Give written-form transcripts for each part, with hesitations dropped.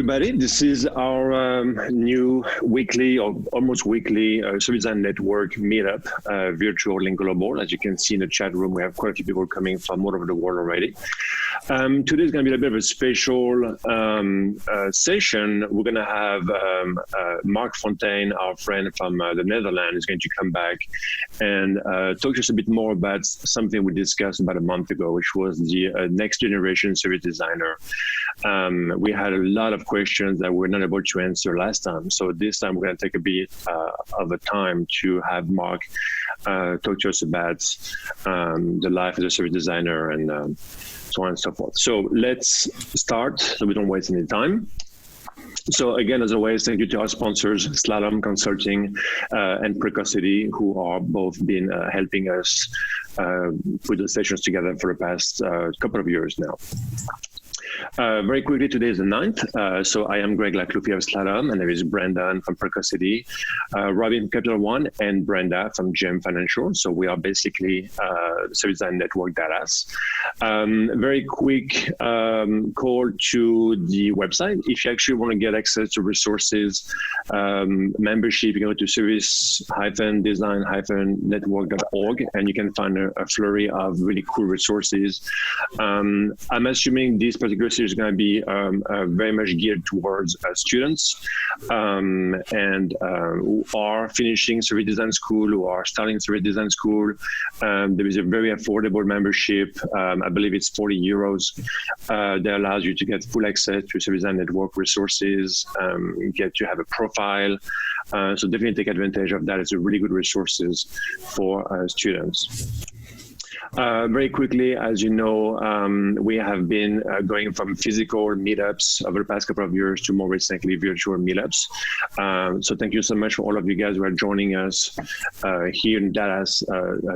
everybody. This is our new weekly or almost weekly Service Design Network meetup, virtual and global. As you can see in the chat room, we have quite a few people coming from all over the world already. Today is going to be a bit of a special session. We're going to have Marc Fonteijn, our friend from the Netherlands, is going to come back and talk to us a bit more about something we discussed about a month ago, which was the next generation service designer. We had a lot of questions that we're not able to answer last time. So this time we're going to take a bit of a time to have Marc talk to us about the life as a service designer and so on and so forth. So let's start so we don't waste any time. So again, as always, thank you to our sponsors, Slalom Consulting and Precocity, who are both been helping us put the sessions together for the past couple of years now. Very quickly, today is the 9th. So I am Greg Lacloufie of Slalom, and there is Brendan from Precocity, Robin Capital One, and Brenda from GM Financial. So we are basically Service Design Network Dallas. Very quick call to the website. If you actually want to get access to resources, membership, you go to service-design-network.org, and you can find a flurry of really cool resources. I'm assuming this particular series is going to be very much geared towards students who are finishing service design school, who are starting service design school. There is a very affordable membership. I believe it's 40 euros. That allows you to get full access to service design network resources, get to have a profile. So definitely take advantage of that. It's a really good resources for students. Very quickly, as you know, we have been going from physical meetups over the past couple of years to more recently virtual meetups. So thank you so much for all of you guys who are joining us here in Dallas,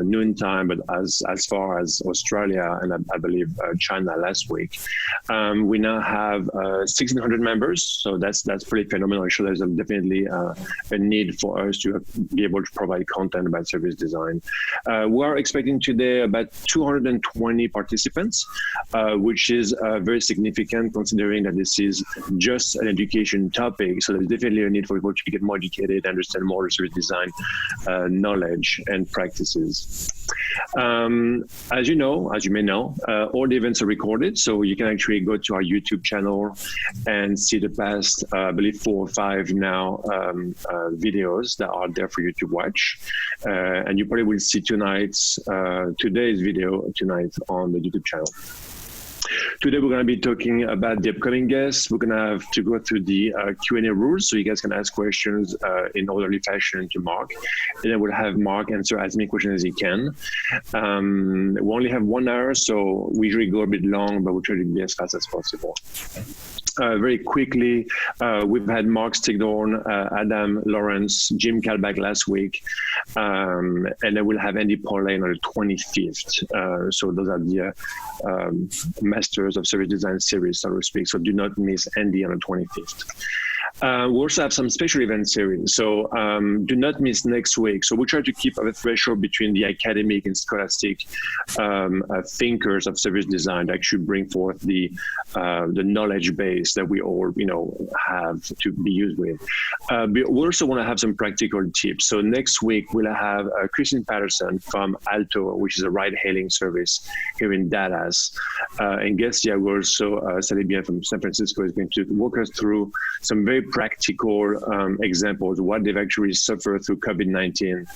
noon time, but as far as Australia and I believe China last week. We now have 1,600 members, so that's pretty phenomenal. I'm sure there's definitely a need for us to be able to provide content about service design. We are expecting today about 220 participants, which is very significant considering that this is just an education topic. So there's definitely a need for people to get more educated, understand more service design knowledge and practices. As you may know, all the events are recorded, so you can actually go to our YouTube channel and see the past, I believe 4 or 5 now videos that are there for you to watch. And you probably will see today's video tonight on the YouTube channel. Today we're going to be talking about the upcoming guests. We're going to have to go through the Q&A rules, so you guys can ask questions in orderly fashion to Marc, and then we'll have Marc answer as many questions as he can. We only have 1 hour, so we usually go a bit long, but we'll try to be as fast as possible. Very quickly, we've had Mark Stigdorn, Adam Lawrence, Jim Kalbach last week, and then we'll have Andy Pauline on the 25th. So those are the Masters of Service Design series, so to speak. So do not miss Andy on the 25th. We also have some special event series, so do not miss next week. So we try to keep a threshold between the academic and scholastic thinkers of service design that actually bring forth the knowledge base that we all have to be used with. We also want to have some practical tips. So next week we'll have Christine Patterson from Alto, which is a ride-hailing service here in Dallas, and Gestia also Salibia from San Francisco is going to walk us through some very practical examples, what they've actually suffered through COVID-19,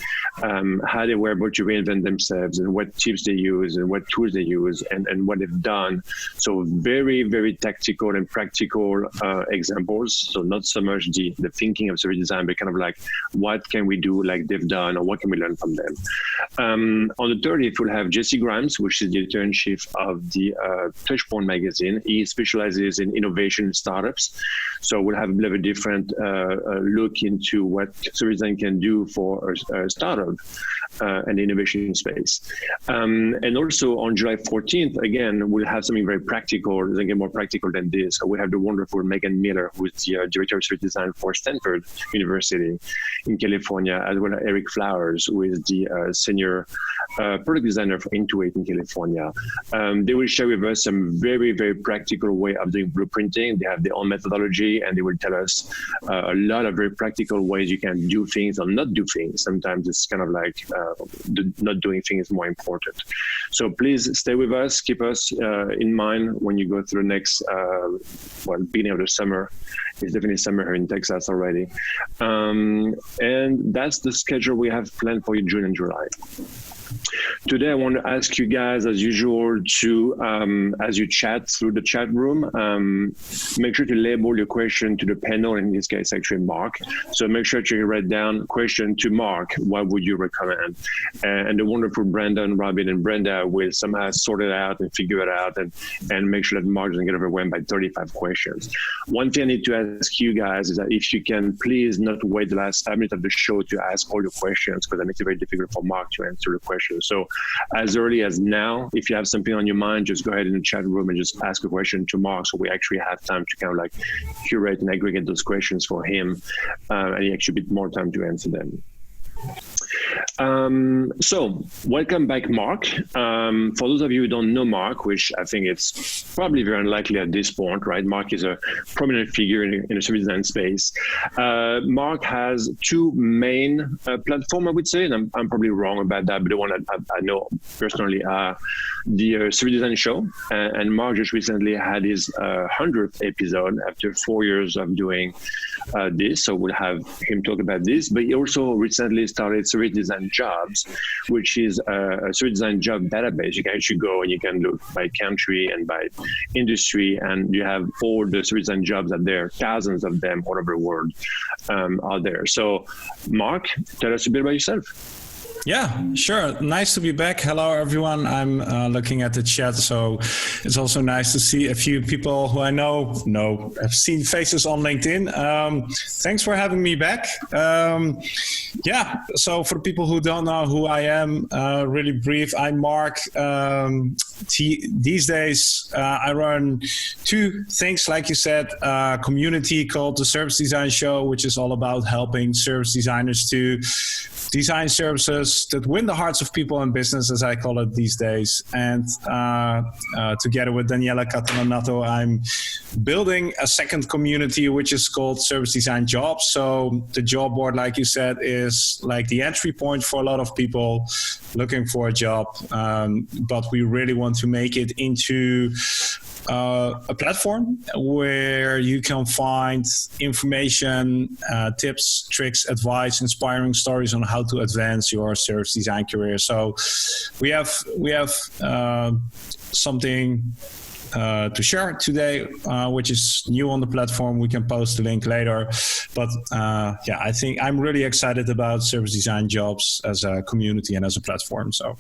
how they were able to reinvent themselves, and what tips they use, and what tools they use, and what they've done. So very, very tactical and practical examples. So not so much the thinking of service design, but kind of like, what can we do like they've done, or what can we learn from them? On the 30th, we'll have Jesse Grimes, which is the editor-in-chief of the Touchpoint magazine. He specializes in innovation startups. So we'll have a bit of a different look into what service design can do for a startup and the innovation space. And also on July 14th, again, we'll have something very practical, I think more practical than this. We have the wonderful Megan Miller, who's the director of service design for Stanford University in California, as well as Eric Flowers, who is the senior product designer for Intuit in California. They will share with us some very, very practical way of doing blueprinting. They have their own methodology, and they will tell us a lot of very practical ways you can do things or not do things. Sometimes it's kind of like not doing things is more important. So please stay with us. Keep us in mind when you go through the next, beginning of the summer. It's definitely summer here in Texas already. And that's the schedule we have planned for you, June and July. Today, I want to ask you guys, as usual, to, as you chat through the chat room, make sure to label your question to the panel, in this case, actually Mark. So make sure to write down question to Mark, what would you recommend? And the wonderful Brandon, Robin, and Brenda will somehow sort it out and figure it out and make sure that Mark doesn't get overwhelmed by 35 questions. One thing I need to ask you guys is that if you can please not wait the last 5 minutes of the show to ask all your questions, because that makes it very difficult for Mark to answer the question. So as early as now, if you have something on your mind, just go ahead in the chat room and just ask a question to Mark, so we actually have time to kind of like curate and aggregate those questions for him, and he actually a bit more time to answer them. So welcome back, Mark. For those of you who don't know Mark, which I think it's probably very unlikely at this point, right? Mark is a prominent figure in the service design space. Mark has two main platforms, I would say, and I'm probably wrong about that, but the one that I know personally are the Service Design Show. And Mark just recently had his 100th episode after 4 years of doing this. So we'll have him talk about this. But he also recently started Service Design Jobs, which is a service design job database. You can actually go and you can look by country and by industry, and you have all the service design jobs out there, thousands of them all over the world out there. So Mark, tell us a bit about yourself. Yeah, sure. Nice to be back. Hello, everyone. I'm looking at the chat, so it's also nice to see a few people who I know. I've seen faces on LinkedIn. Thanks for having me back. So for the people who don't know who I am, really brief, I'm Mark. These days, I run two things, like you said, a community called the Service Design Show, which is all about helping service designers to design services that win the hearts of people in business, as I call it these days. And together with Daniela Catalanato, I'm building a second community, which is called Service Design Jobs. So the job board, like you said, is like the entry point for a lot of people looking for a job. But we really want to make it into a platform where you can find information, tips, tricks, advice, inspiring stories on how to advance your service design career. So we have something to share today, which is new on the platform. We can post the link later. But I think I'm really excited about Service Design Jobs as a community and as a platform. So.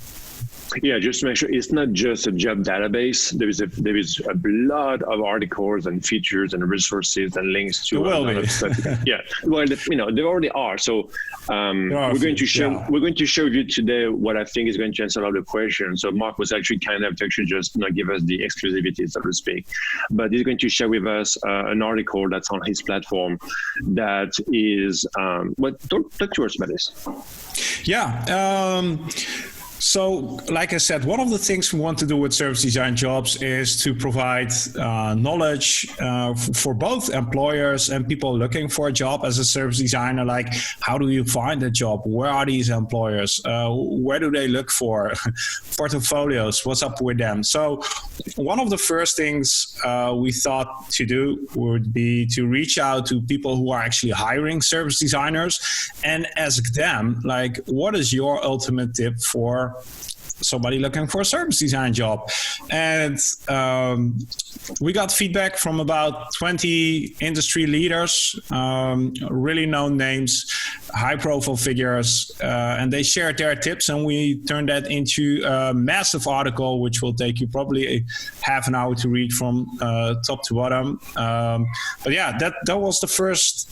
Yeah, just to make sure it's not just a job database. There is a lot of articles and features and resources and links to a lot of stuff. Yeah, well, there already are. So we're going to show you today what I think is going to answer a lot of questions. So Mark was actually kind of to actually just give us the exclusivity, so to speak. But he's going to share with us an article that's on his platform that is. Talk to us about this. Yeah. So, like I said, one of the things we want to do with Service Design Jobs is to provide knowledge for both employers and people looking for a job as a service designer. Like, how do you find a job? Where are these employers? Where do they look for portfolios? What's up with them? So, one of the first things we thought to do would be to reach out to people who are actually hiring service designers and ask them, like, what is your ultimate tip for somebody looking for a service design job. And we got feedback from about 20 industry leaders, really known names, high profile figures, and they shared their tips, and we turned that into a massive article, which will take you probably half an hour to read from top to bottom. But yeah, that was the first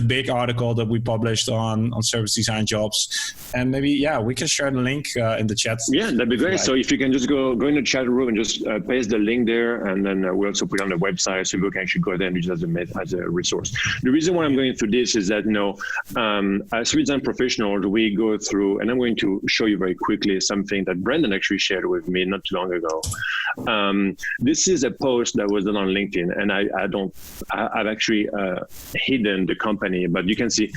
big article that we published on service design jobs. And maybe, we can share the link in the chat. Yeah, that'd be great. Right. So if you can just go in the chat room and just paste the link there, and then we'll also put it on the website so people can actually go there and use it as a resource. The reason why I'm going through this is that, as service design professionals, we go through, and I'm going to show you very quickly something that Brendan actually shared with me not too long ago. This is a post that was done on LinkedIn, and I've actually hidden the company, but you can see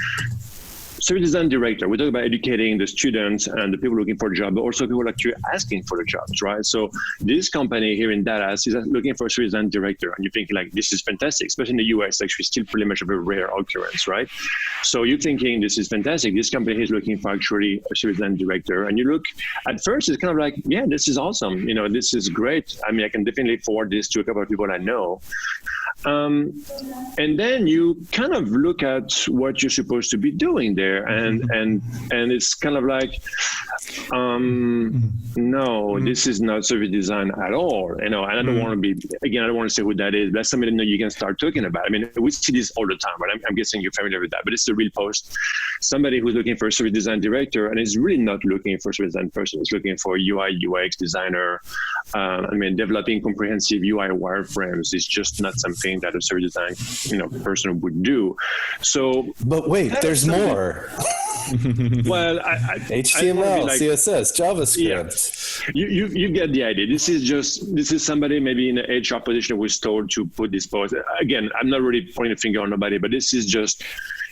service design director. We talk about educating the students and the people looking for a job, but also people actually asking for the jobs, right? So this company here in Dallas is looking for a service design director, and you're thinking like, this is fantastic, especially in the US, actually still pretty much of a rare occurrence, right? So you're thinking this is fantastic. This company is looking for actually a service design director, and you look at first, it's kind of like, yeah, this is awesome. This is great. I mean, I can definitely forward this to a couple of people I know. And then you kind of look at what you're supposed to be doing there, and it's kind of like, no, this is not service design at all, and I don't want to be, again, I don't want to say who that is, but that's something that you can start talking about. I mean, we see this all the time, right? I'm guessing you're familiar with that, but it's a real post. Somebody who's looking for a service design director and is really not looking for a service design person. It's looking for a UI, UX designer. Developing comprehensive UI wireframes is just not something that a service design, person would do. So, but wait, there's more. Well, HTML, CSS, JavaScript. Yeah. You get the idea. This is somebody maybe in an HR position who was told to put this post. Again, I'm not really pointing a finger on nobody, but this is just,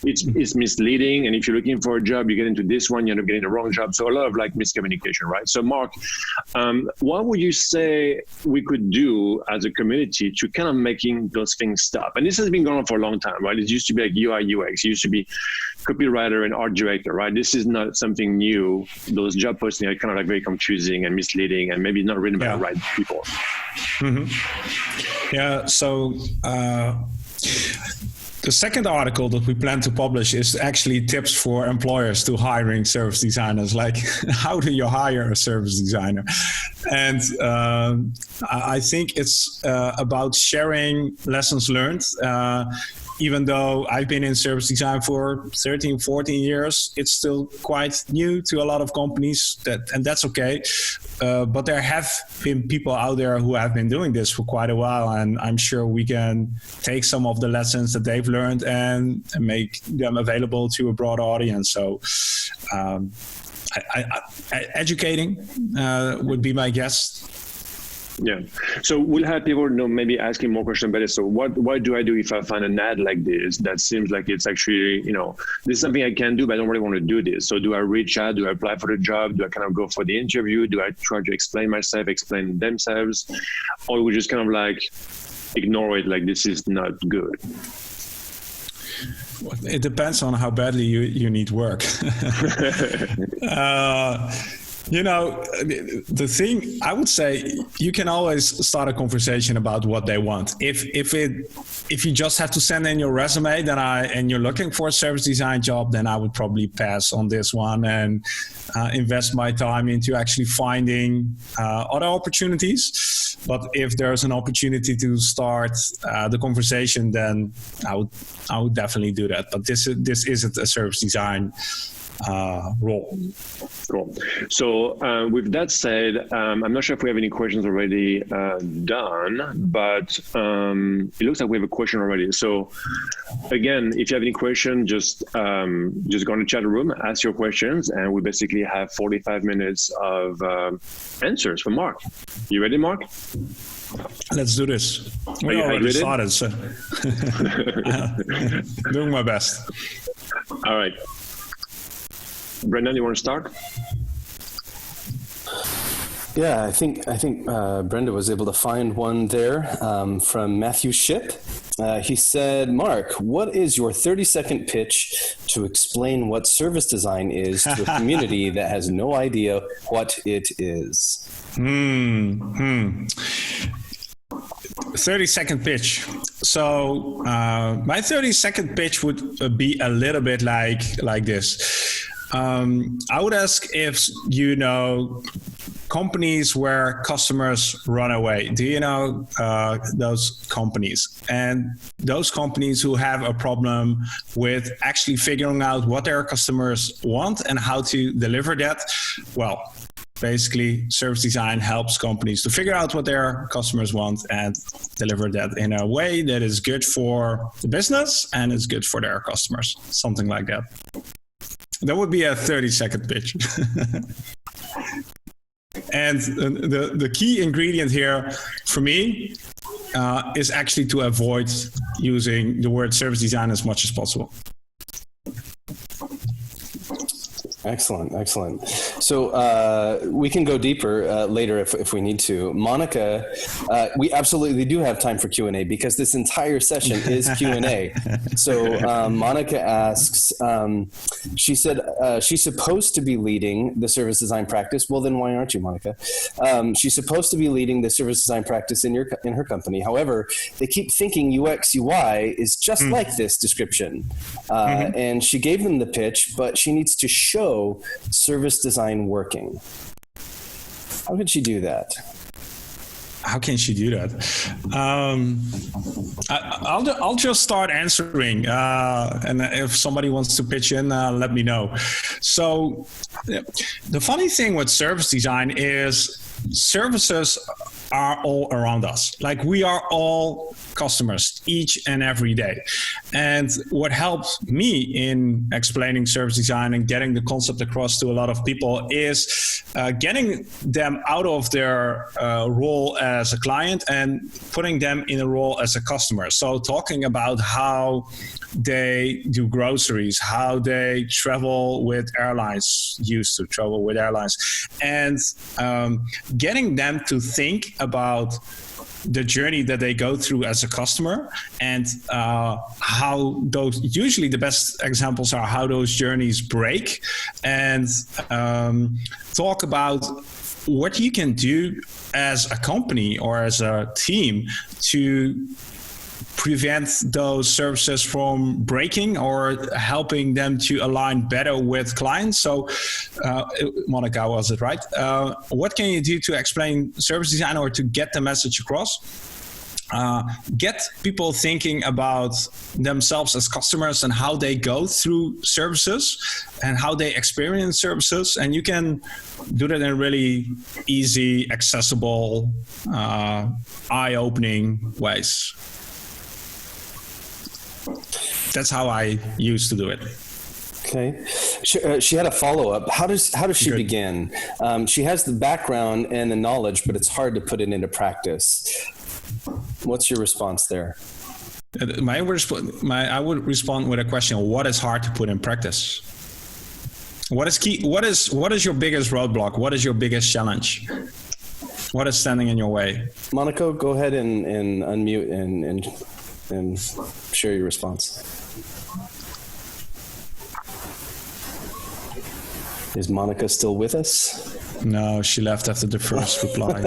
it's misleading. And if you're looking for a job, you get into this one, you end up getting the wrong job. So a lot of miscommunication, right? So Marc, what would you say we could do as a community to kind of making those things stop? And this has been going on for a long time, right? It used to be like UI, UX. It used to be copywriter and art director, right? This is not something new. Those job postings are kind of very confusing and misleading, and maybe not written by the right people. Mm-hmm. Yeah. So, the second article that we plan to publish is actually tips for employers to hiring service designers. Like, how do you hire a service designer? And I think it's about sharing lessons learned. Even though I've been in service design for 13, 14 years, it's still quite new to a lot of companies, and that's okay. But there have been people out there who have been doing this for quite a while, and I'm sure we can take some of the lessons that they've learned and make them available to a broad audience. So educating would be my guess. Yeah. So we'll have people maybe asking more questions about it. So what do I do if I find an ad like this that seems like it's actually, this is something I can do, but I don't really want to do this. So do I reach out? Do I apply for the job? Do I kind of go for the interview? Do I try to explain myself, explain themselves? Or we just kind of ignore it, like this is not good? It depends on how badly you need work. The thing I would say, you can always start a conversation about what they want. If you just have to send in your resume, and you're looking for a service design job, then I would probably pass on this one and invest my time into actually finding other opportunities. But if there's an opportunity to start the conversation, then I would definitely do that. But this isn't a service design role. Cool. So with that said, I'm not sure if we have any questions already done, but it looks like we have a question already. So again, if you have any question, just go in the chat room, ask your questions, and we basically have 45 minutes of answers from Marc. You ready, Marc? Let's do this. We already started, so doing my best. All right. Brendan, you want to start? Yeah, I think Brenda was able to find one there from Matthew Ship. He said, Mark, what is your 30-second pitch to explain what service design is to a community that has no idea what it is? 30-second pitch. So my 30-second pitch would be a little bit like this. I would ask if you know companies where customers run away. Do you know those companies? And those companies who have a problem with actually figuring out what their customers want and how to deliver that? Well, basically, service design helps companies to figure out what their customers want and deliver that in a way that is good for the business and is good for their customers. Something like that. That would be a 30-second pitch. And the key ingredient here for me is actually to avoid using the word service design as much as possible. Excellent. So we can go deeper later if we need to. Monica, we absolutely do have time for Q&A because this entire session is Q&A. So Monica asks, she said she's supposed to be leading the service design practice. Well, then why aren't you, Monica? She's supposed to be leading the service design practice in her company. However, they keep thinking UX UI is just like this description. And she gave them the pitch, but she needs to show service design working. How could she do that? How can she do that? I'll just start answering, and if somebody wants to pitch in, let me know. So the funny thing with service design is services are all around us. Like we are all customers each and every day. And what helps me in explaining service design and getting the concept across to a lot of people is getting them out of their role as a client and putting them in a role as a customer. So talking about how they do groceries, how they travel with airlines, used to travel with airlines, and getting them to think about the journey that they go through as a customer and how those, usually the best examples are how those journeys break, and talk about what you can do as a company or as a team to prevent those services from breaking or helping them to align better with clients. So, Monica, was it right? What can you do to explain service design or to get the message across? Get people thinking about themselves as customers and how they go through services and how they experience services. And you can do that in really easy, accessible, eye-opening ways. That's how I used to do it. Okay. She had a follow-up. How does she begin? She has the background and the knowledge, but it's hard to put it into practice. What's your response there? I would respond with a question: what is hard to put in practice? What is key? What is your biggest roadblock? What is your biggest challenge? What is standing in your way? Monica, go ahead and unmute and share your response. Is Monica still with us? No, she left after the first reply.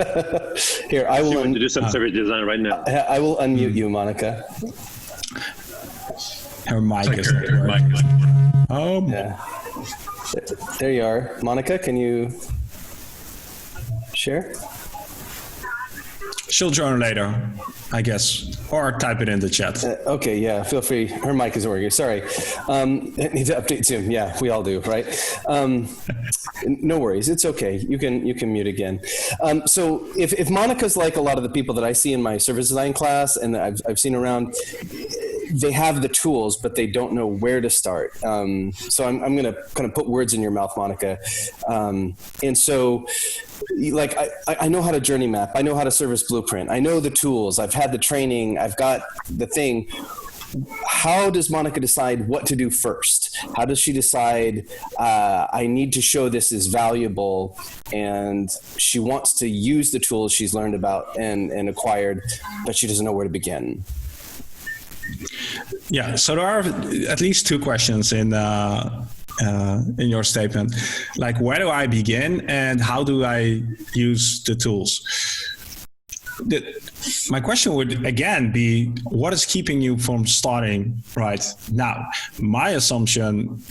Here, I will. She wants to do some service design right now. I will unmute you, Monica. Her mic is not working. Oh, yeah. There you are, Monica. Can you share? She'll join later, I guess, or type it in the chat. Okay, yeah, feel free. Her mic isn't working. Sorry. Need to update Zoom. Yeah, we all do, right? No worries. It's okay. You can mute again. So if Monica's like a lot of the people that I see in my service design class and that I've seen around, they have the tools, but they don't know where to start. So I'm going to kind of put words in your mouth, Monica. And so, like, I know how to journey map. I know how to service blueprint. I know the tools. I've had the training. I've got the thing. How does Monica decide what to do first? How does she decide, I need to show this is valuable, and she wants to use the tools she's learned about and acquired, but she doesn't know where to begin? Yeah, so there are at least two questions in your statement. Like, where do I begin and how do I use the tools? My question would again be, what is keeping you from starting right now? My assumption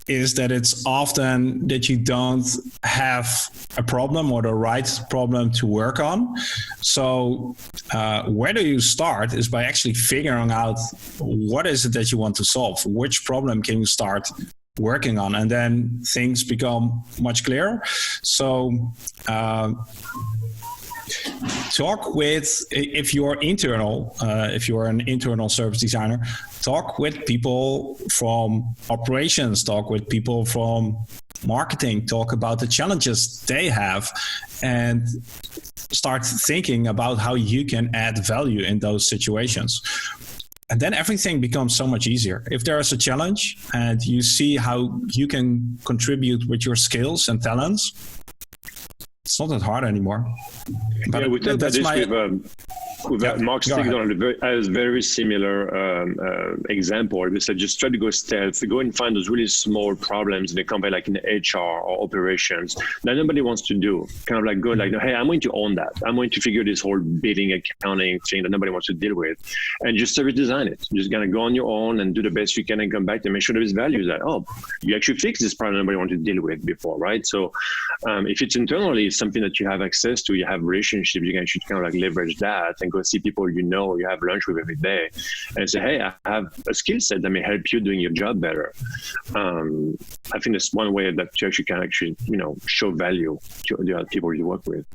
is that it's often that you don't have a problem or the right problem to work on. So where do you start is by actually figuring out what is it that you want to solve, which problem can you start working on, and then things become much clearer. So talk with, if you're an internal service designer, talk with people from operations, talk with people from marketing, talk about the challenges they have, and start thinking about how you can add value in those situations. And then everything becomes so much easier. If there is a challenge and you see how you can contribute with your skills and talents, it's not that hard anymore. But yeah, we talked about this with Marc Fonteijn as a very similar example. We said just try to go stealth, go and find those really small problems in a company, like in HR or operations that nobody wants to do. Kind of like go like, hey, I'm going to own that. I'm going to figure this whole billing, accounting thing that nobody wants to deal with, and just service design it. Just gonna go on your own and do the best you can and come back to make sure there is value that, oh, you actually fixed this problem nobody wanted to deal with before, right? So if it's internally something that you have access to, you have relationships, you can actually kind of like leverage that and go see people you have lunch with every day and say, hey, I have a skill set that may help you doing your job better. I think that's one way that you actually can show value to the other people you work with.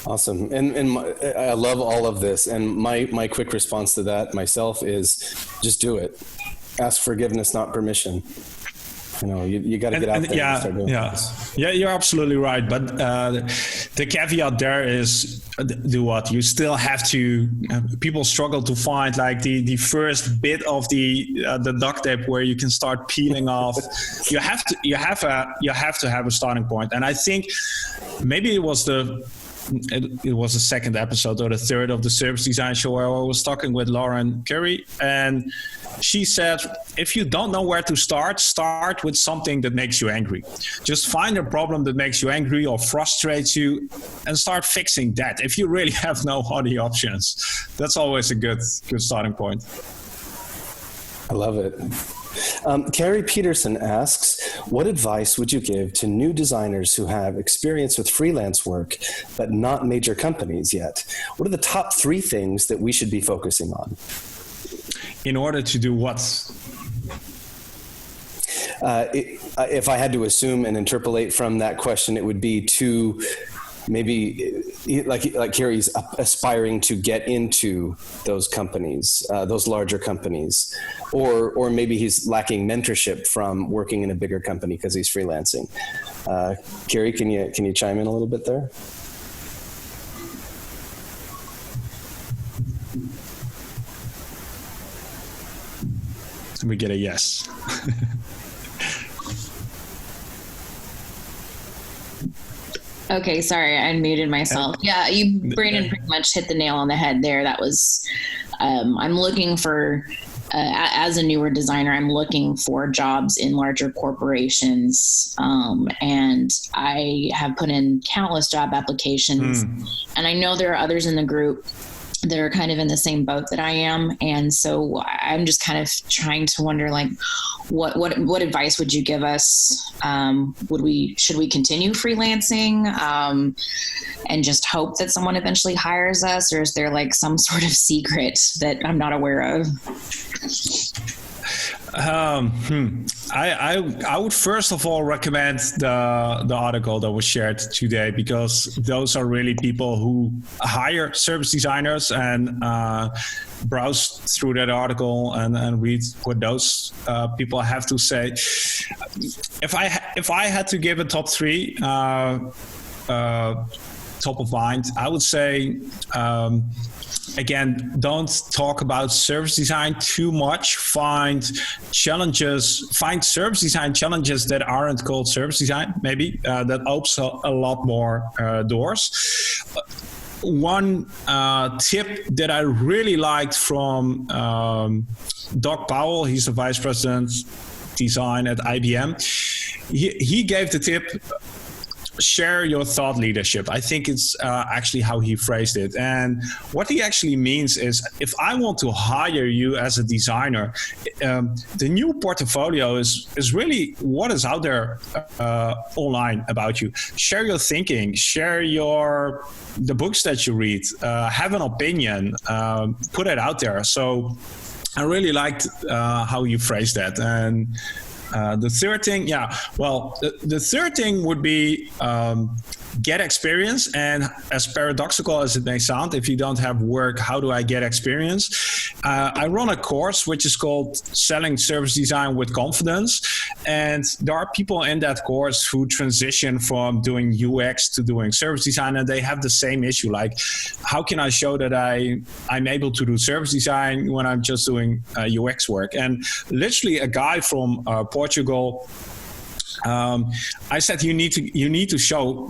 Awesome. And I love all of this. And my quick response to that myself is just do it. Ask forgiveness, not permission. You got to get out there and start doing this. Yeah, you're absolutely right. But the caveat there is, do what? You still have to. People struggle to find like the first bit of the duct tape where you can start peeling off. You have to have a starting point. And I think maybe it was the second episode or the third of the Service Design Show where I was talking with Lauren Curry, and she said, if you don't know where to start with something that makes you angry. Just find a problem that makes you angry or frustrates you and start fixing that. If you really have no other options, that's always a good starting point. I love it. Carrie Peterson asks, what advice would you give to new designers who have experience with freelance work, but not major companies yet? What are the top 3 things that we should be focusing on? In order to do what? If I had to assume and interpolate from that question, it would be to maybe like Carrie's aspiring to get into those companies, those larger companies, or maybe he's lacking mentorship from working in a bigger company because he's freelancing. Carrie, can you chime in a little bit there? We get a yes. Okay, sorry, I unmuted myself. Yeah, Brandon pretty much hit the nail on the head there. That was, I'm looking for, as a newer designer, I'm looking for jobs in larger corporations. And I have put in countless job applications. And I know there are others in the group that are kind of in the same boat that I am. And so I'm just kind of trying to wonder, like, what advice would you give us? Should we continue freelancing and just hope that someone eventually hires us? Or is there like some sort of secret that I'm not aware of? I would first of all recommend the article that was shared today, because those are really people who hire service designers and browse through that article and read what those people have to say. If I had to give a top top of mind. I would say, again, don't talk about service design too much. Find service design challenges that aren't called service design, maybe, that opens a lot more doors. One tip that I really liked from Doug Powell, he's the vice president design at IBM. He gave the tip, share your thought leadership. I think it's actually how he phrased it. And what he actually means is, if I want to hire you as a designer, the new portfolio is really what is out there online about you. Share your thinking, share the books that you read, have an opinion, put it out there. So I really liked how you phrased that. And the third thing, the third thing would be get experience. And as paradoxical as it may sound, if you don't have work, how do I get experience? I run a course which is called Selling Service Design with Confidence. And there are people in that course who transition from doing UX to doing service design, and they have the same issue. Like, how can I show that I'm able to do service design when I'm just doing UX work? And literally a guy from Portugal, I said, you need to show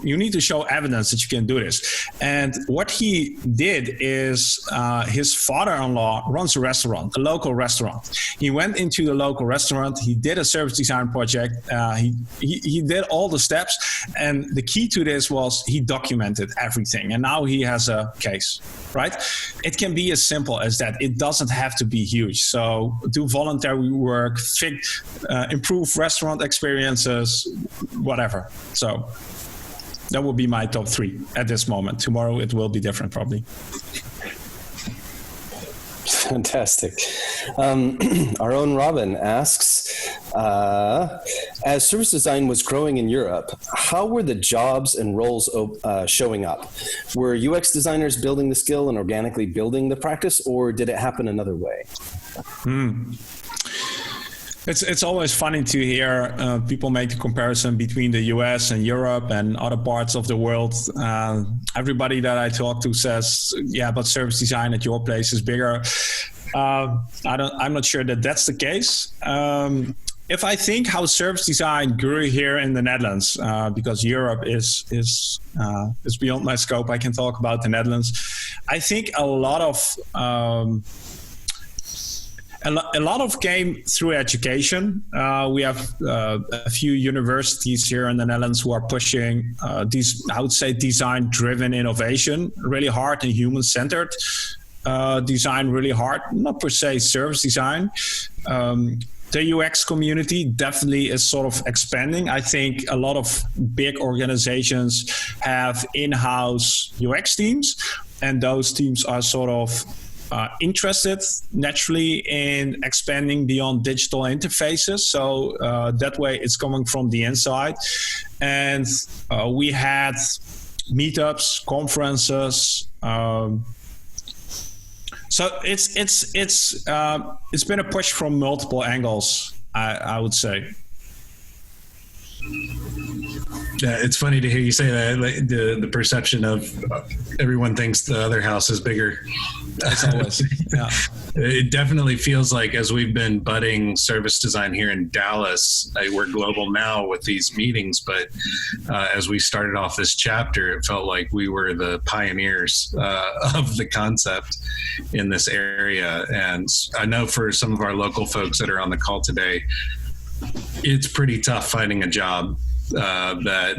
evidence that you can do this. And what he did is, his father-in-law runs a restaurant, a local restaurant. He went into the local restaurant. He did a service design project. He did all the steps, and the key to this was he documented everything. And now he has a case, right? It can be as simple as that. It doesn't have to be huge. So do voluntary work, improve restaurant experiences, whatever. So that would be my top 3 at this moment. Tomorrow it will be different, probably. Fantastic. Our own Robin asks, as service design was growing in Europe, how were the jobs and roles showing up? Were UX designers building the skill and organically building the practice, or did it happen another way? It's always funny to hear people make the comparison between the US and Europe and other parts of the world. Everybody that I talk to says, yeah, but service design at your place is bigger. I'm not sure that that's the case. If I think how service design grew here in the Netherlands, because Europe is beyond my scope, I can talk about the Netherlands. I think a lot of came through education. We have a few universities here in the Netherlands who are pushing design-driven innovation really hard and human-centered design really hard, not per se service design. The UX community definitely is sort of expanding. I think a lot of big organizations have in-house UX teams, and those teams are sort of interested naturally in expanding beyond digital interfaces. So that way it's coming from the inside. And we had meetups, conferences. So it's been a push from multiple angles, I would say. Yeah, it's funny to hear you say that. Like the perception of everyone thinks the other house is bigger. As always, yeah. It definitely feels like, as we've been budding service design here in Dallas, we're global now with these meetings, but as we started off this chapter, it felt like we were the pioneers of the concept in this area. And I know for some of our local folks that are on the call today, it's pretty tough finding a job that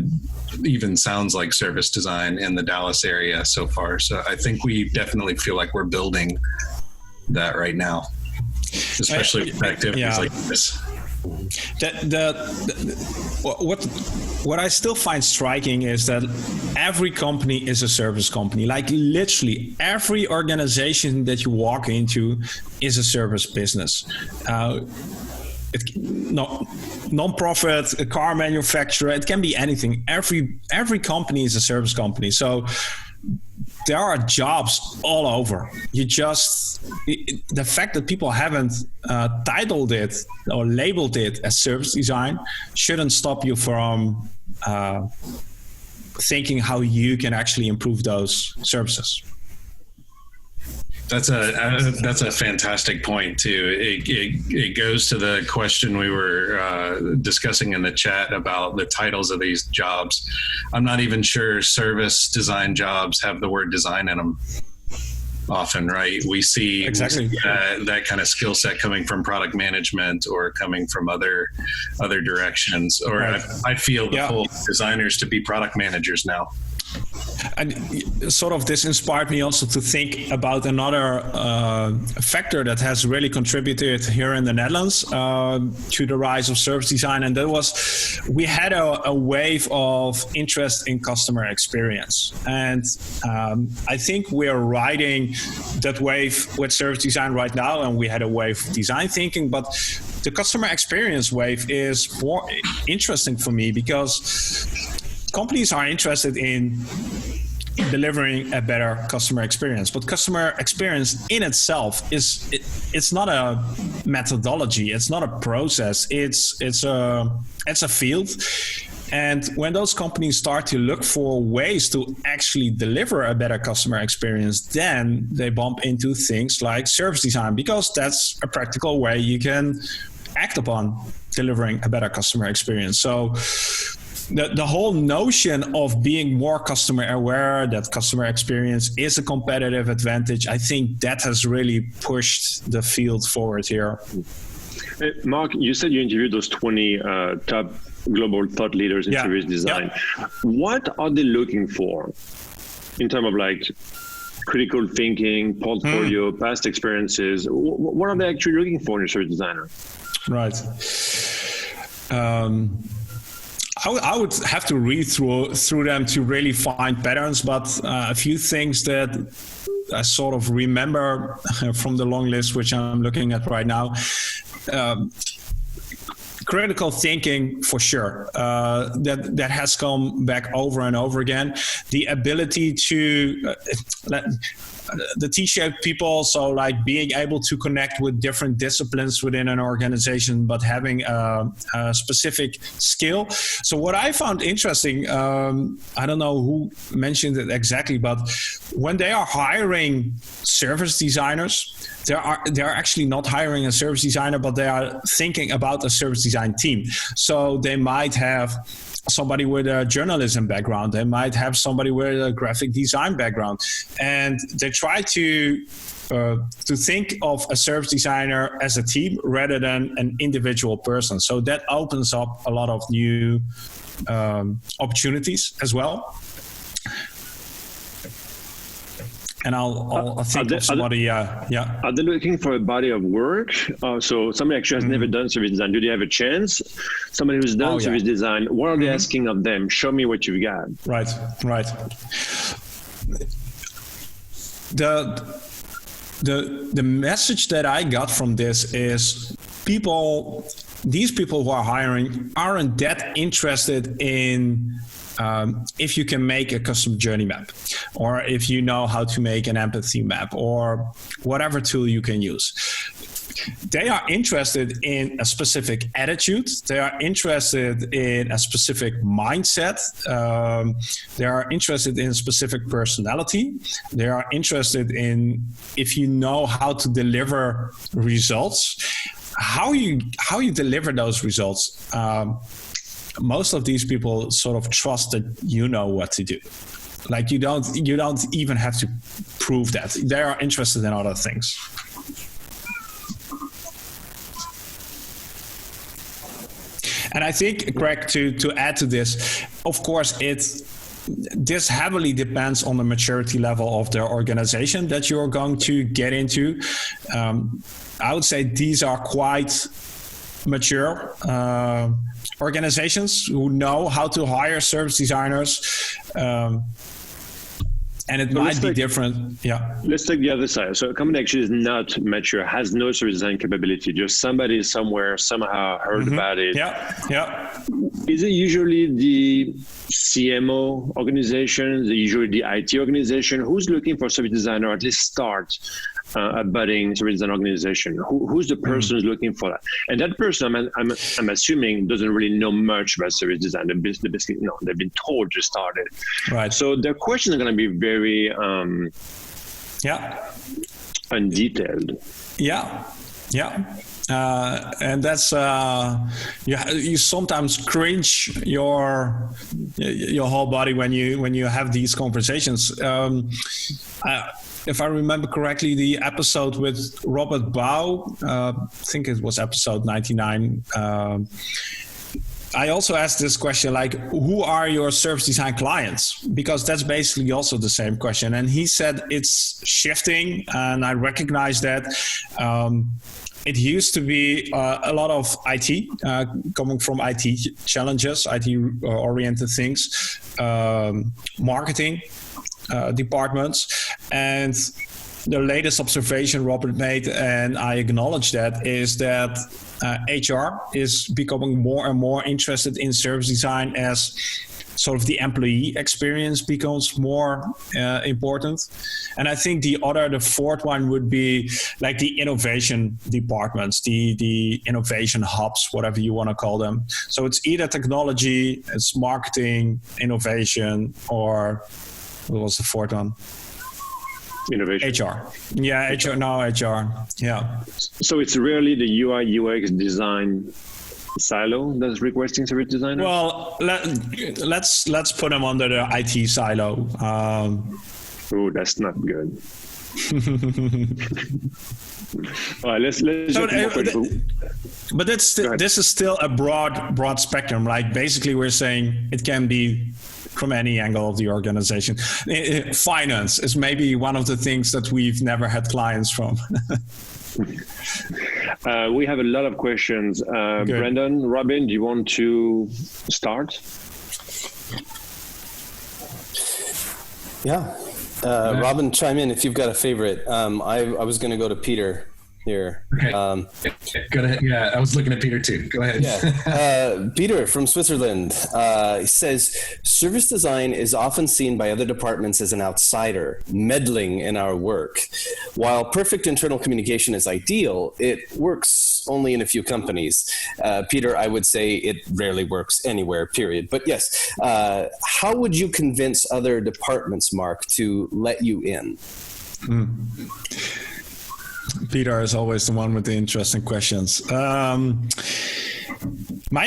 even sounds like service design in the Dallas area so far. So I think we definitely feel like we're building that right now, especially with activities like this. What I still find striking is that every company is a service company. Like literally every organization that you walk into is a service business. Non-profit, a car manufacturer, it can be anything. Every company is a service company. So there are jobs all over. The fact that people haven't titled it or labeled it as service design shouldn't stop you from thinking how you can actually improve those services. That's a fantastic point too. It goes to the question we were discussing in the chat about the titles of these jobs. I'm not even sure service design jobs have the word design in them often, right? We see exactly that kind of skill set coming from product management or coming from other directions. Or right. I feel the whole designers to be product managers now. And sort of this inspired me also to think about another factor that has really contributed here in the Netherlands to the rise of service design. And that was, we had a wave of interest in customer experience. And I think we are riding that wave with service design right now. And we had a wave of design thinking, but the customer experience wave is more interesting for me because companies are interested in delivering a better customer experience, but customer experience in itself it's not a methodology, it's not a process, it's a field. And when those companies start to look for ways to actually deliver a better customer experience, then they bump into things like service design, because that's a practical way you can act upon delivering a better customer experience. So the whole notion of being more customer aware, that customer experience is a competitive advantage, I think that has really pushed the field forward here. Marc, you said you interviewed those 20 top global thought leaders in service design. What are they looking for in terms of like critical thinking, portfolio, past experiences? What are they actually looking for in a service designer? Right. I would have to read through them to really find patterns, but a few things that I sort of remember from the long list, which I'm looking at right now. Critical thinking, for sure, that has come back over and over again. The ability to the T-shaped people, so like being able to connect with different disciplines within an organization, but having a specific skill. So what I found interesting, I don't know who mentioned it exactly, but when they are hiring service designers, they're actually not hiring a service designer, but they are thinking about a service design team. So they might have somebody with a journalism background. They might have somebody with a graphic design background, and they try to think of a service designer as a team rather than an individual person. So that opens up a lot of new opportunities as well. And I'll think of somebody, Are they looking for a body of work? So somebody actually has never done service design. Do they have a chance? Somebody who's done service design, what are they asking of them? Show me what you've got. Right. The message that I got from this is these people who are hiring aren't that interested in if you can make a custom journey map, or if you know how to make an empathy map, or whatever tool you can use. They are interested in a specific attitude. They are interested in a specific mindset. They are interested in a specific personality. They are interested in if you know how to deliver results, how you deliver those results. Most of these people sort of trust that you know what to do. Like you don't even have to prove that. They are interested in other things. And I think, Greg, to add to this, of course, this heavily depends on the maturity level of their organization that you're going to get into. I would say these are quite mature organizations who know how to hire service designers, and it might be different. Yeah. Let's take the other side. So a company actually is not mature, has no service design capability. Just somebody somewhere somehow heard about it. Yeah. Is it usually the CMO organization, usually the IT organization, who's looking for service designer, at least start a budding service design organization? Who's the person who's looking for that? And that person, I'm assuming, doesn't really know much about service design. They've been told to start it. Right. So their questions are going to be very undetailed. Yeah. And that's you sometimes cringe your whole body when you have these conversations. If I remember correctly, the episode with Robert Bow, I think it was episode 99. I also asked this question, like, who are your service design clients? Because that's basically also the same question. And he said it's shifting, and I recognize that. It used to be a lot of IT, coming from IT challenges, IT-oriented things, marketing departments. And the latest observation Robert made, and I acknowledge that, is that HR is becoming more and more interested in service design as sort of the employee experience becomes more important. And I think the fourth one would be like the innovation departments, the innovation hubs, whatever you want to call them. So it's either technology, it's marketing, innovation, or what was the fourth one? Innovation. HR. Yeah, HR. No, HR. Yeah. So it's really the UI UX design silo that's requesting service designers? Well, let's put them under the IT silo. Oh, that's not good. All right, let's but this is still a broad spectrum. Like, basically, we're saying it can be from any angle of the organization. Finance is maybe one of the things that we've never had clients from. We have a lot of questions. Brendan, Robin, do you want to start? Yeah. Robin, chime in if you've got a favorite. I was going to go to Peter here. Okay. Go ahead. Yeah, I was looking at Peter too. Go ahead. Yeah. Peter from Switzerland says, service design is often seen by other departments as an outsider, meddling in our work. While perfect internal communication is ideal, it works only in a few companies. Peter, I would say it rarely works anywhere, period. But yes, how would you convince other departments, Marc, to let you in? Peter is always the one with the interesting questions. My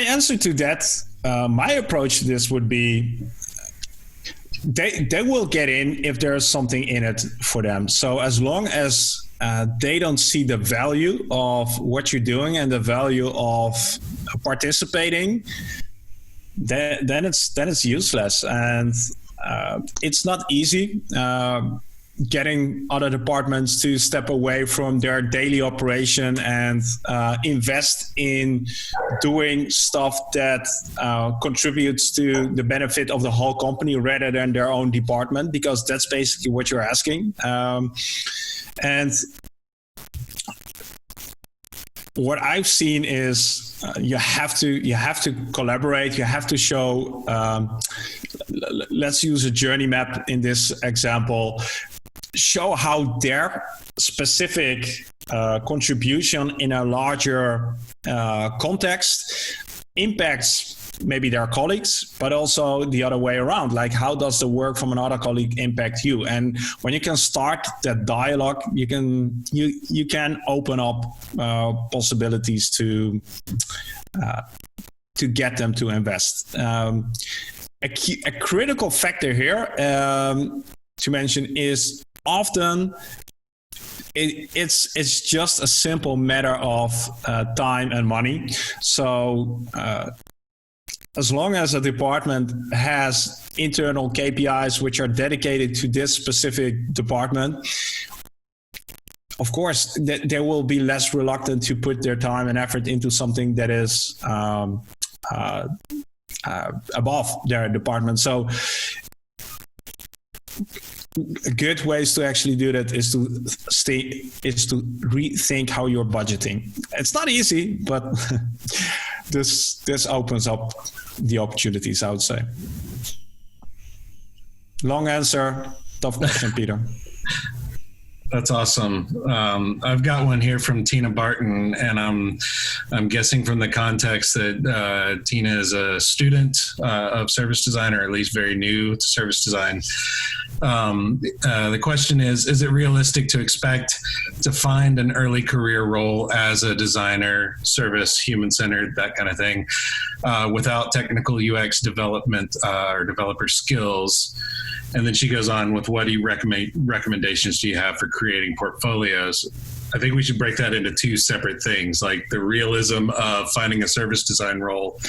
answer to that, my approach to this would be, they will get in if there's something in it for them. So as long as they don't see the value of what you're doing and the value of participating, then it's useless. And it's not easy. Getting other departments to step away from their daily operation and invest in doing stuff that contributes to the benefit of the whole company rather than their own department, because that's basically what you're asking. And what I've seen is you have to collaborate. You have to show. Let's use a journey map in this example. Show how their specific contribution in a larger context impacts maybe their colleagues, but also the other way around. Like, how does the work from another colleague impact you? And when you can start that dialogue, you can open up possibilities to get them to invest. A critical factor here to mention is often it's just a simple matter of time and money. So as long as a department has internal KPIs which are dedicated to this specific department, of course, they will be less reluctant to put their time and effort into something that is above their department. So good ways to actually do that is to rethink how you're budgeting. It's not easy, but this opens up the opportunities, I would say. Long answer, tough question, Peter. That's awesome. I've got one here from Tina Barton, and I'm guessing from the context that Tina is a student of service design, or at least very new to service design. The question is it realistic to expect to find an early career role as a designer, service, human-centered, that kind of thing, without technical UX development or developer skills? And then she goes on with, what do you recommendations do you have for creating portfolios? I think we should break that into two separate things, like the realism of finding a service design role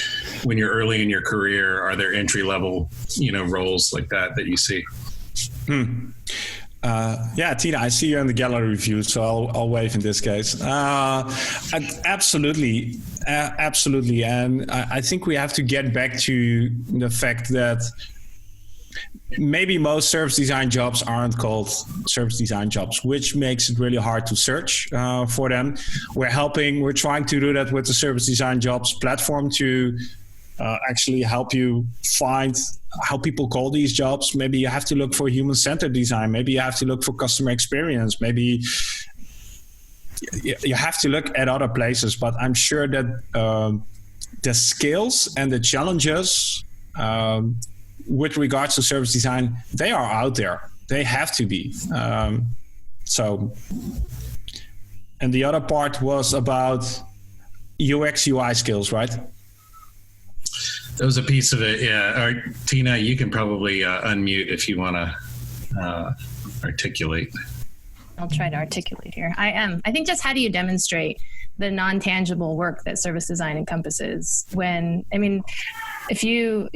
when you're early in your career. Are there entry level, roles like that you see? Yeah, Tina, I see you in the gallery view, so I'll wave in this case. Absolutely. And I think we have to get back to the fact that maybe most service design jobs aren't called service design jobs, which makes it really hard to search for them. We're trying to do that with the Service Design Jobs platform to actually help you find how people call these jobs. Maybe you have to look for human-centered design. Maybe you have to look for customer experience. Maybe you have to look at other places. But I'm sure that the skills and the challenges with regards to service design, they are out there. They have to be. And the other part was about UX, UI skills, right? That was a piece of it, yeah. Tina, you can probably unmute if you want to articulate. I'll try to articulate here. I think just how do you demonstrate the non-tangible work that service design encompasses if you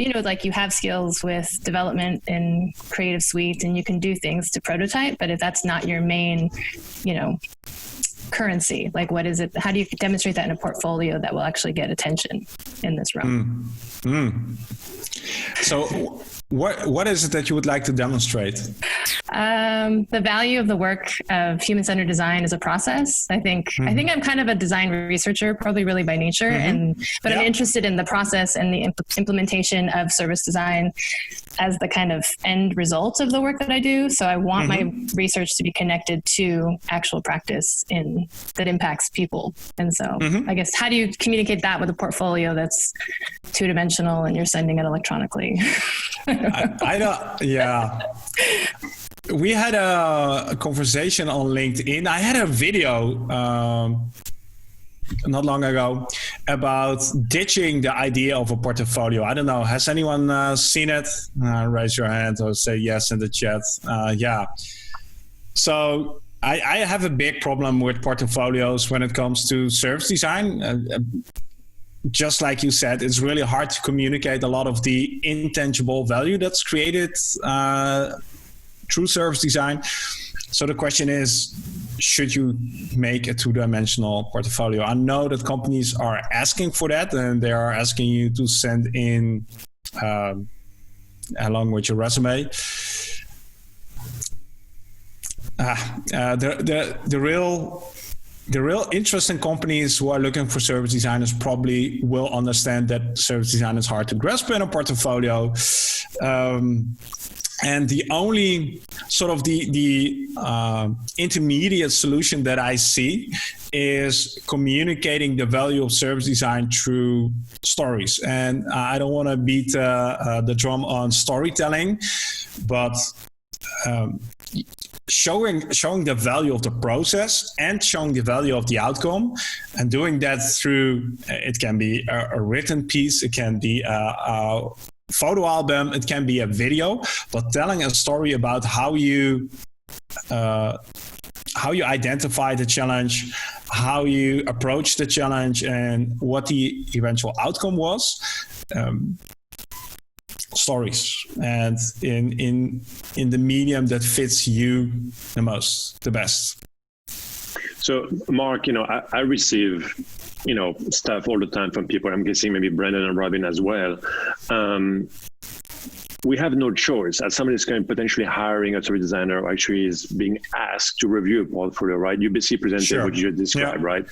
have skills with development in Creative Suite and you can do things to prototype, but if that's not your main, currency, like what is it? How do you demonstrate that in a portfolio that will actually get attention in this realm? So what is it that you would like to demonstrate? The value of the work of human-centered design as a process. I think I'm kind of a design researcher, probably really by nature, but I'm interested in the process and the implementation of service design as the kind of end result of the work that I do. So I want my research to be connected to actual practice that impacts people. And so I guess, how do you communicate that with a portfolio that's two-dimensional and you're sending it electronically? I don't, yeah. We had a conversation on LinkedIn. I had a video not long ago about ditching the idea of a portfolio. I don't know. Has anyone seen it? Raise your hand or say yes in the chat. Yeah. So I have a big problem with portfolios when it comes to service design. Just like you said, it's really hard to communicate a lot of the intangible value that's created through service design. So the question is, should you make a two-dimensional portfolio? I know that companies are asking for that, and they are asking you to send in along with your resume. The real interesting companies who are looking for service designers probably will understand that service design is hard to grasp in a portfolio. And the only sort of the intermediate solution that I see is communicating the value of service design through stories. And I don't want to beat the drum on storytelling, but showing the value of the process and showing the value of the outcome, and doing that through, it can be a written piece, it can be a photo album, it can be a video, but telling a story about how you identify the challenge, how you approach the challenge, and what the eventual outcome was. Stories, and in the medium that fits you the best. So Mark, I receive stuff all the time from people. I'm guessing maybe Brandon and Robin as well. We have no choice. As somebody is going to potentially hiring a service designer, or actually is being asked to review a portfolio, right? You basically presented what you just described, right?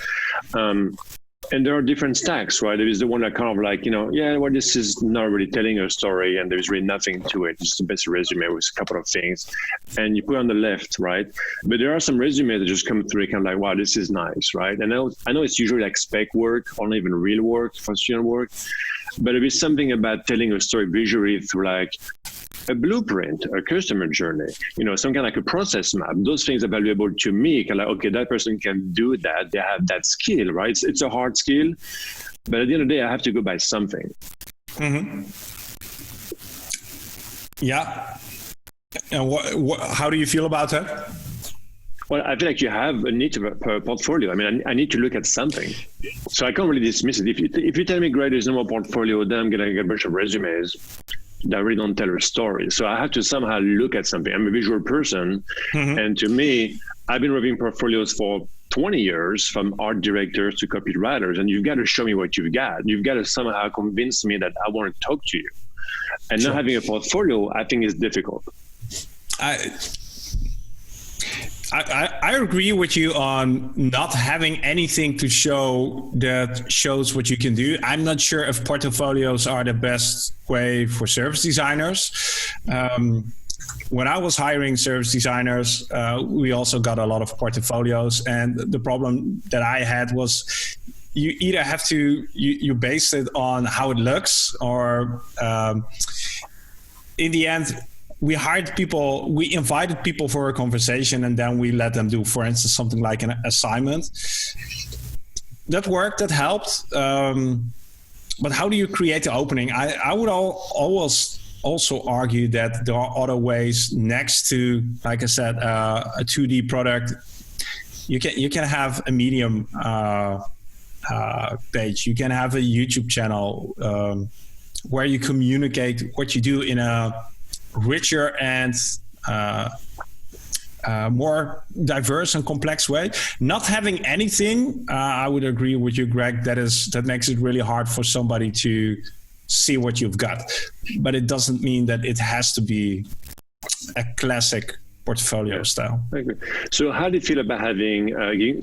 And there are different stacks, right? There is the one that kind of like, well, this is not really telling a story and there's really nothing to it. It's the best resume with a couple of things. And you put on the left, right? But there are some resumes that just come through kind of like, wow, this is nice, right? And I know it's usually like spec work or not even real work, functional work. But there is something about telling a story visually through like a blueprint, a customer journey, some kind of like a process map. Those things are valuable to me. Kind of like, okay, that person can do that. They have that skill, right? It's a hard skill, but at the end of the day, I have to go by something. Mm-hmm. Yeah. And how do you feel about that? Well, I feel like you have a need to a portfolio. I mean, I need to look at something. So I can't really dismiss it. If you tell me, great, there's no more portfolio, then I'm going to get a bunch of resumes that really don't tell a story. So I have to somehow look at something. I'm a visual person. Mm-hmm. And to me, I've been reviewing portfolios for 20 years, from art directors to copywriters. And you've got to show me what you've got. You've got to somehow convince me that I want to talk to you. And not having a portfolio, I think, is difficult. I agree with you on not having anything to show that shows what you can do. I'm not sure if portfolios are the best way for service designers. When I was hiring service designers, we also got a lot of portfolios. And the problem that I had was you either have to, you base it on how it looks, or in the end, we invited people for a conversation, and then we let them do, for instance, something like an assignment. That worked, that helped. But how do you create the opening? I would always also argue that there are other ways next to, like I said, a 2D product. You can have a Medium page. You can have a YouTube channel where you communicate what you do in a richer and more diverse and complex way. Not having anything, I would agree with you, Greg, that makes it really hard for somebody to see what you've got. But it doesn't mean that it has to be a classic portfolio style. I agree. So how do you feel about having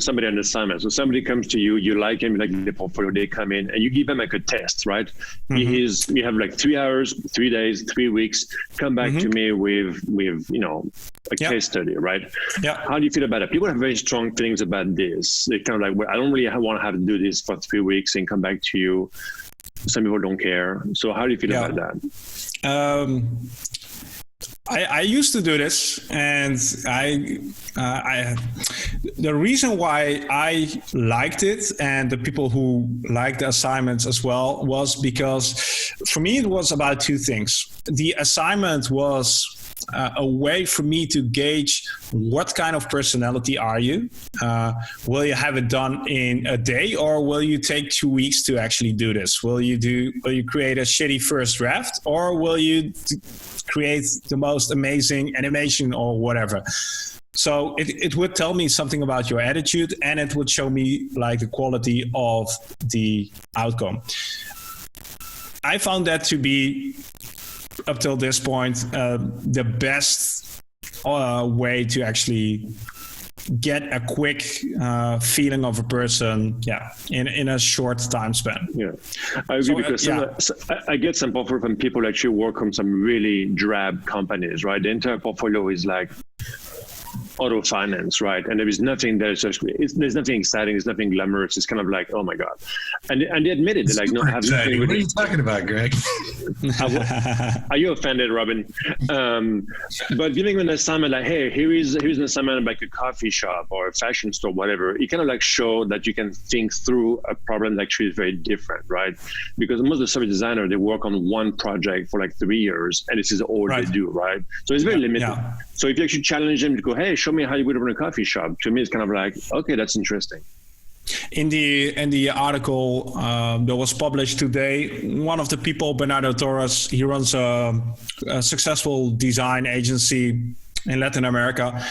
somebody on assignment? So somebody comes to you, you like him, you like the portfolio, they come in and you give them like a test, right? Mm-hmm. You have like 3 hours, 3 days, 3 weeks, come back to me with a case study, right? Yeah. How do you feel about it? People have very strong feelings about this. They kind of like, well, I don't really want to have to do this for 3 weeks and come back to you. Some people don't care. So how do you feel about that? I used to do this, and the reason why I liked it, and the people who liked the assignments as well, was because for me it was about two things. The assignment was a way for me to gauge what kind of personality are you. Will you have it done in a day, or will you take 2 weeks to actually do this? Will you create a shitty first draft, or will you create the most amazing animation or whatever? So it would tell me something about your attitude, and it would show me like the quality of the outcome. I found that to be, up till this point, the best way to actually get a quick feeling of a person, in a short time span. Yeah, I agree, because I get some portfolio from people that actually work on some really drab companies, right? The entire portfolio is like auto finance, right? And there is nothing there's nothing exciting, there's nothing glamorous. It's kind of like, oh my God. And they admit it. They're like, no, I have nothing. What are you talking about, Greg? Are you offended, Robin? But giving an assignment like, hey, here's an assignment like a coffee shop or a fashion store, whatever, it kind of like show that you can think through a problem that actually is very different, right? Because most of the service designers, they work on one project for like 3 years, and this is all they do, right? So it's very limited. Yeah. So if you actually challenge them to go, hey, show me how you would run a coffee shop, to me it's kind of like, okay, that's interesting. In the article that was published today, one of the people, Bernardo Torres, he runs a successful design agency in Latin America.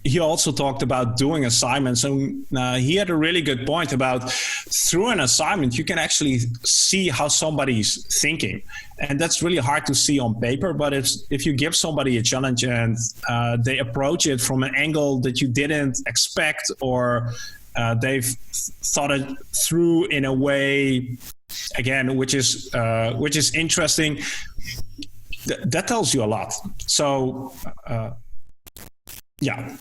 He also talked about doing assignments, and he had a really good point about, through an assignment, you can actually see how somebody's thinking. And that's really hard to see on paper, but if you give somebody a challenge and they approach it from an angle that you didn't expect, or they've thought it through in a way, again, which is interesting. That tells you a lot. So, yeah.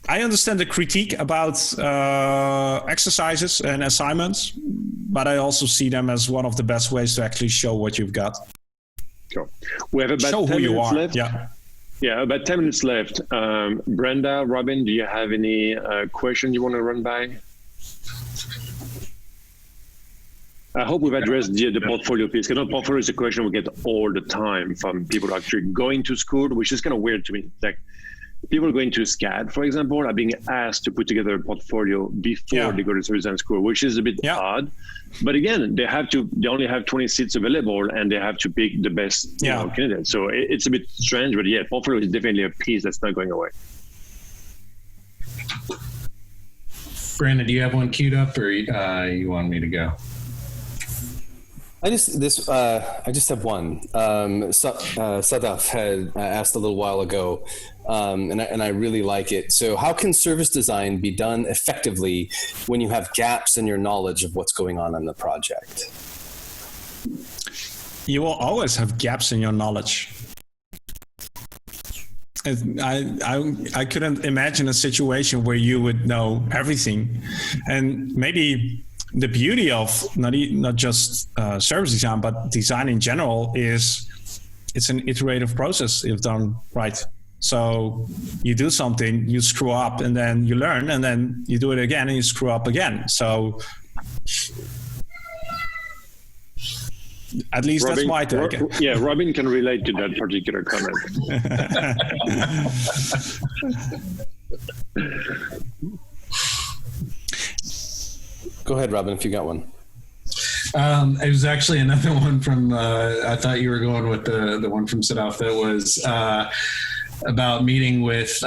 I understand the critique about exercises and assignments, but I also see them as one of the best ways to actually show what you've got. Sure. We have about show 10 who you minutes are. left. Yeah, about 10 minutes left. Brenda, Robin, do you have any question you want to run by? I hope we've addressed the portfolio piece. I know portfolio is a question we get all the time from people actually going to school, which is kind of weird to me. Like, people going to SCAD, for example, are being asked to put together a portfolio before they go to service design school, which is a bit odd. But again, they only have 20 seats available, and they have to pick the best candidate. So it's a bit strange, but yeah, portfolio is definitely a piece that's not going away. Brandon, do you have one queued up, or you want me to go? I just have one. Sadaf had asked a little while ago, and I really like it. So, how can service design be done effectively when you have gaps in your knowledge of what's going on in the project? You will always have gaps in your knowledge. I couldn't imagine a situation where you would know everything, and maybe the beauty of not just service design, but design in general is it's an iterative process if done right. So you do something, you screw up, and then you learn, and then you do it again and you screw up again. So at least Robin, that's my take. Robin can relate to that particular comment. Go ahead, Robin, if you got one. It was actually another one from, I thought you were going with the one from Sadaf that was about meeting with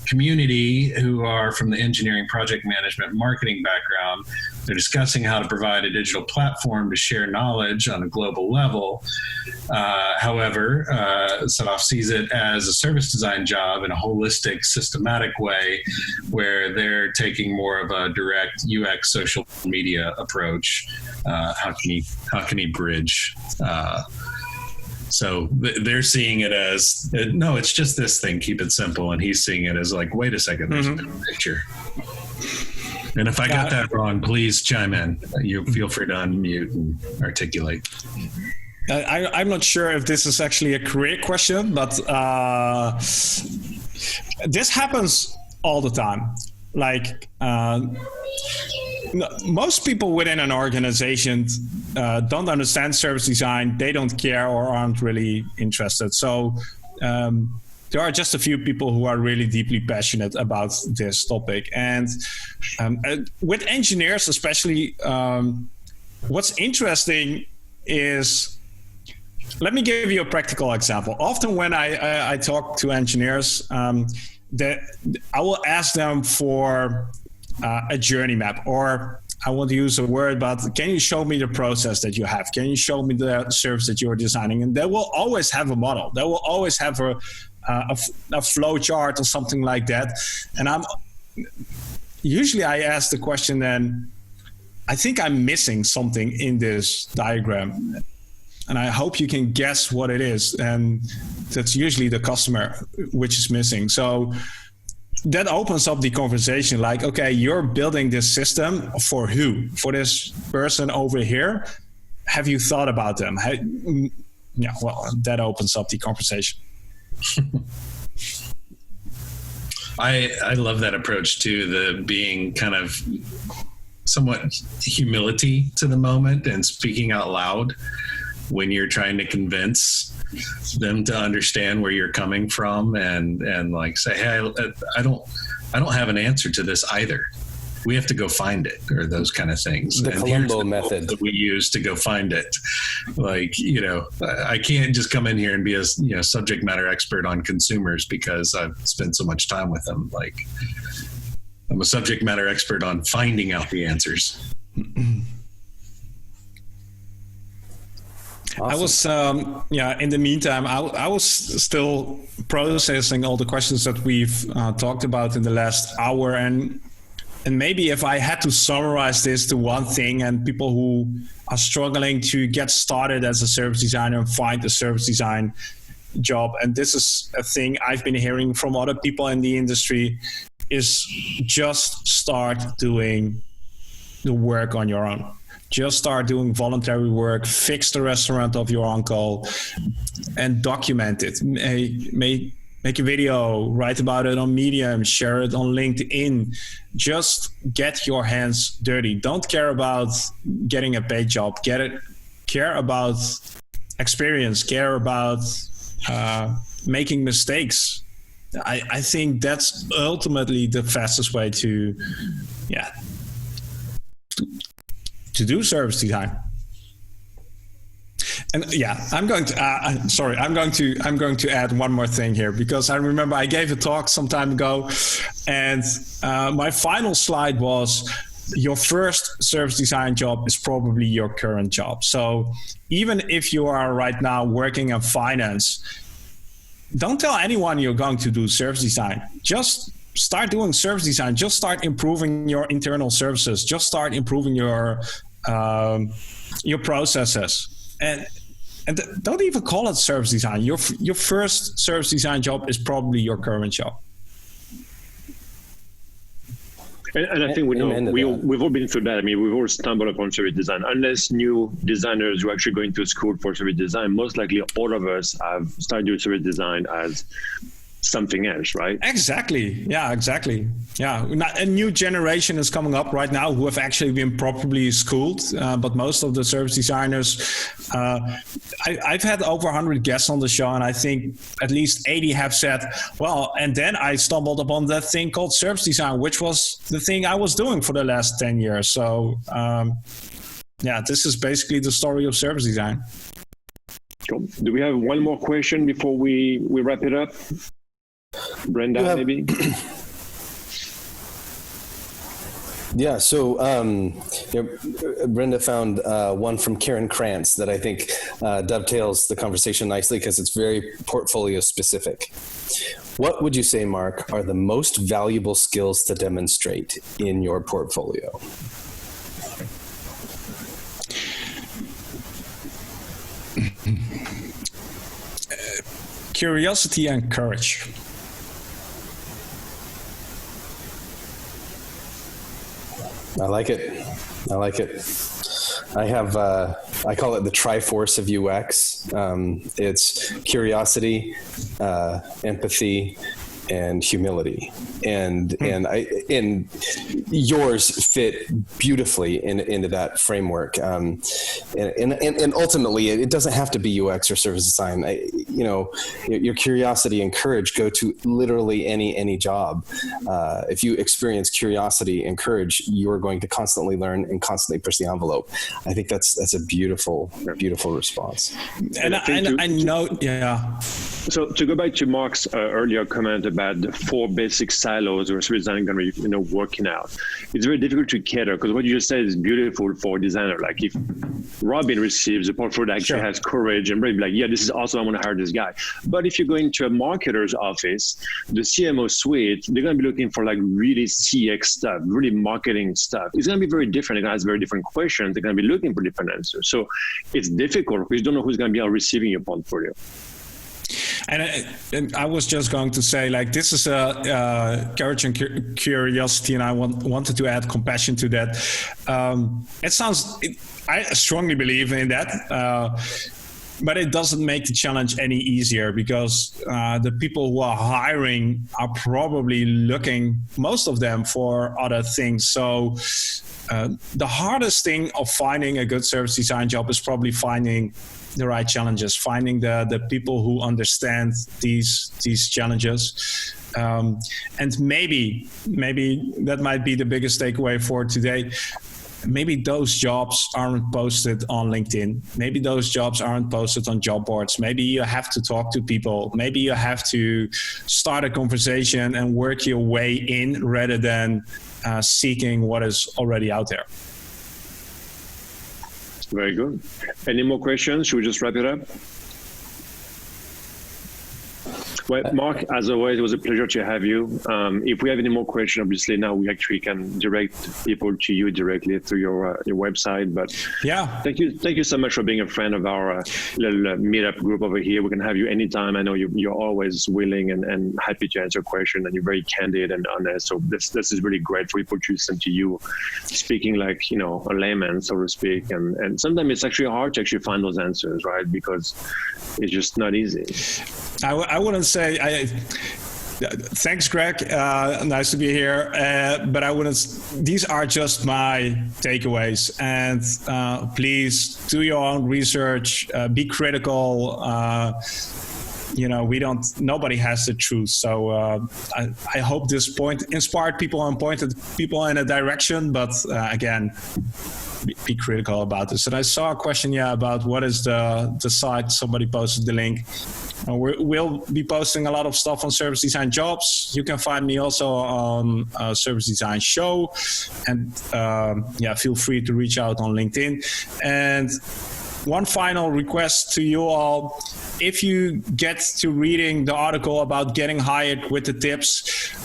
community who are from the engineering, project management, marketing background. They're discussing how to provide a digital platform to share knowledge on a global level. However, Sadaf sees it as a service design job in a holistic, systematic way, where they're taking more of a direct UX social media approach. How can he bridge? So they're seeing it as, no, it's just this thing, keep it simple. And he's seeing it as like, wait a second, there's a bigger picture. And if I got that wrong, please chime in. You feel free to unmute and articulate. I'm not sure if this is actually a career question, but this happens all the time. Like, most people within an organization don't understand service design. They don't care or aren't really interested. So there are just a few people who are really deeply passionate about this topic. And with engineers especially, what's interesting is, let me give you a practical example. Often when I talk to engineers, that I will ask them for a journey map, or I want to use a word, but can you show me the process that you have? Can you show me the service that you're designing? And they will always have a model. They will always have a flow chart or something like that. And usually I ask the question then, I think I'm missing something in this diagram, and I hope you can guess what it is. And that's usually the customer which is missing. So that opens up the conversation, like, okay, you're building this system for who? For this person over here? Have you thought about them? That opens up the conversation. I love that approach too, the being kind of somewhat humility to the moment and speaking out loud when you're trying to convince them to understand where you're coming from, and like say, hey, I don't have an answer to this either. We have to go find it, or those kind of things. The Columbo method that we use to go find it. Like, I can't just come in here and be a subject matter expert on consumers because I've spent so much time with them. Like, I'm a subject matter expert on finding out the answers. Awesome. I was, in the meantime, I was still processing all the questions that we've talked about in the last hour. And maybe if I had to summarize this to one thing, and people who are struggling to get started as a service designer and find a service design job, and this is a thing I've been hearing from other people in the industry, is just start doing the work on your own. Just start doing voluntary work, fix the restaurant of your uncle, and document it. Make a video, write about it on Medium, share it on LinkedIn. Just get your hands dirty. Don't care about getting a paid job. Care about experience. Care about making mistakes. I think that's ultimately the fastest way to do service design. And I'm going to add one more thing here, because I remember I gave a talk some time ago, and my final slide was, your first service design job is probably your current job. So even if you are right now working in finance, don't tell anyone you're going to do service design. Just start doing service design. Just start improving your internal services. Just start improving your processes. And don't even call it service design. Your first service design job is probably your current job. And I think we've all been through that. I mean, we've all stumbled upon service design. Unless new designers who are actually going to school for service design, most likely all of us have started doing service design as something else, right? Exactly. Yeah, exactly. Yeah. A new generation is coming up right now who have actually been properly schooled, but most of the service designers, I've had over 100 guests on the show, and I think at least 80 have said, well, and then I stumbled upon that thing called service design, which was the thing I was doing for the last 10 years. So, this is basically the story of service design. Cool. Do we have one more question before we wrap it up? Brenda, maybe? Yeah, so Brenda found one from Karen Krantz that I think dovetails the conversation nicely, because it's very portfolio specific. What would you say, Marc, are the most valuable skills to demonstrate in your portfolio? Curiosity and courage. I like it. I have, I call it the Triforce of UX. It's curiosity, empathy, and humility. And yours fit beautifully into that framework. And ultimately, it doesn't have to be UX or service design. Your curiosity and courage go to literally any job. If you experience curiosity and courage, you're going to constantly learn and constantly push the envelope. I think that's a beautiful response. And I know, yeah. So to go back to Marc's earlier comment about the 4 basic silos where service design going to be working out, it's very difficult to cater, because what you just said is beautiful for a designer. Like if Robin receives a portfolio that actually has courage and really be like, yeah, this is awesome, I want to hire this guy. But if you go into a marketer's office, the CMO suite, they're going to be looking for like really CX stuff, really marketing stuff. It's going to be very different. They're going to ask very different questions. They're going to be looking for different answers. So it's difficult because you don't know who's going to be receiving your portfolio. And I was just going to say, like, this is a courage and curiosity, and I wanted to add compassion to that. I strongly believe in that, but it doesn't make the challenge any easier, because the people who are hiring are probably looking, most of them, for other things. So the hardest thing of finding a good service design job is probably finding the right challenges, finding the people who understand these challenges. And maybe that might be the biggest takeaway for today. Maybe those jobs aren't posted on LinkedIn. Maybe those jobs aren't posted on job boards. Maybe you have to talk to people. Maybe you have to start a conversation and work your way in, rather than seeking what is already out there. Very good. Any more questions? Should we just wrap it up? Well, Marc, as always, it was a pleasure to have you. If we have any more questions, obviously now we actually can direct people to you directly through your website. But yeah, thank you so much for being a friend of our little meetup group over here. We can have you anytime. I know you're always willing and happy to answer questions, and you're very candid and honest. So this is really great for people to listen to you speaking like, a layman, so to speak. And sometimes it's actually hard to actually find those answers, right? Because it's just not easy. I wouldn't say thanks, Greg. Nice to be here. But I wouldn't. These are just my takeaways. And please do your own research. Be critical. Nobody has the truth. So I hope this point inspired people and pointed people in a direction. But again, be critical about this. And I saw a question, about what is the site. Somebody posted the link. We'll be posting a lot of stuff on Service Design Jobs. You can find me also on Service Design Show. And feel free to reach out on LinkedIn. And one final request to you all. If you get to reading the article about getting hired with the tips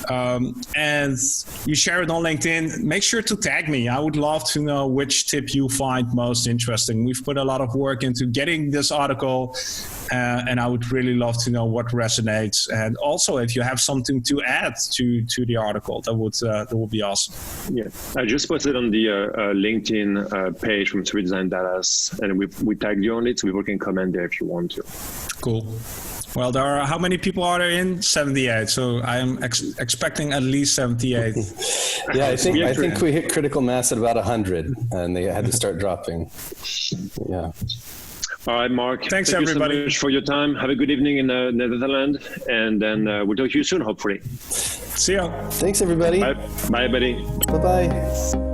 and you share it on LinkedIn, make sure to tag me. I would love to know which tip you find most interesting. We've put a lot of work into getting this article and I would really love to know what resonates. And also if you have something to add to the article, that would be awesome. Yeah, I just posted on the LinkedIn page from Service Design Dallas, and we tagged you on it, so people can comment there if you want to. Cool. Well, how many people are there in? 78. So I am expecting at least 78. Yeah, I think we hit critical mass at about 100, and they had to start dropping. Yeah. All right, Marc. Thank Thank everybody. you so much for your time. Have a good evening in the Netherlands, and then we'll talk to you soon, hopefully. See ya. Thanks, everybody. Bye, buddy. Bye-bye.